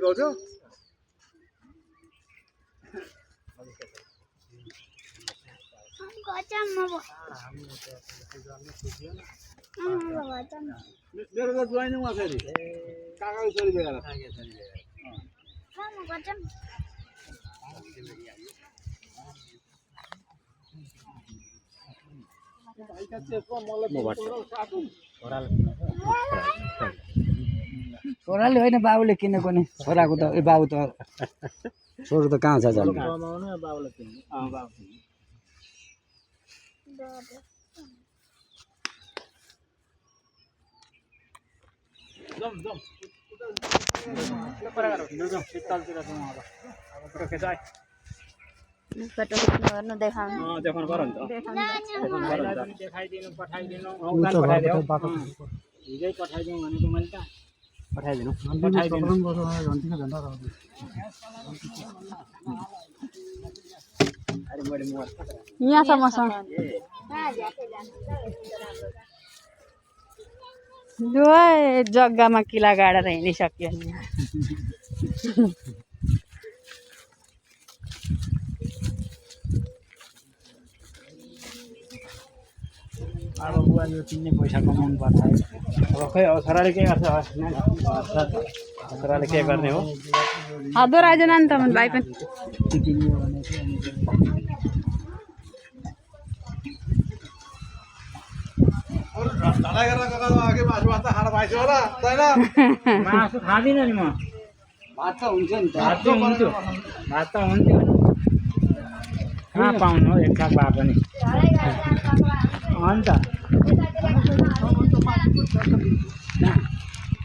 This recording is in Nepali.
कौछ मेरो त ज्वाइन उहाँ फेरि काकाको छोरी बेला छोराले होइन बाबुले किनेको नि छोराको त ए बाबु त छोरो त कहाँ छ जानु फोटो खिच्नु देखाउनु देखाउनु पर्यो नि हिजै पठाइदिउँ भनेको मैले त पठाइदिनु यहाँसम्म छ जग्गामा किला गाडेर हिँडिसक्यो नि अब बुवा यो किन्ने पैसा कमाउनु पर्छ अब खै अब छोराले के गर्छ छोराले के गर्ने हो हदुर आइज नि त भाइ पनि मासु खाँदिनँ नि म भात त हुन्छ नि त भात चाहिँ हुन्थ्यो भात त हुन्थ्यो कहाँ पाउनु हो एक साग भए पनि अन्त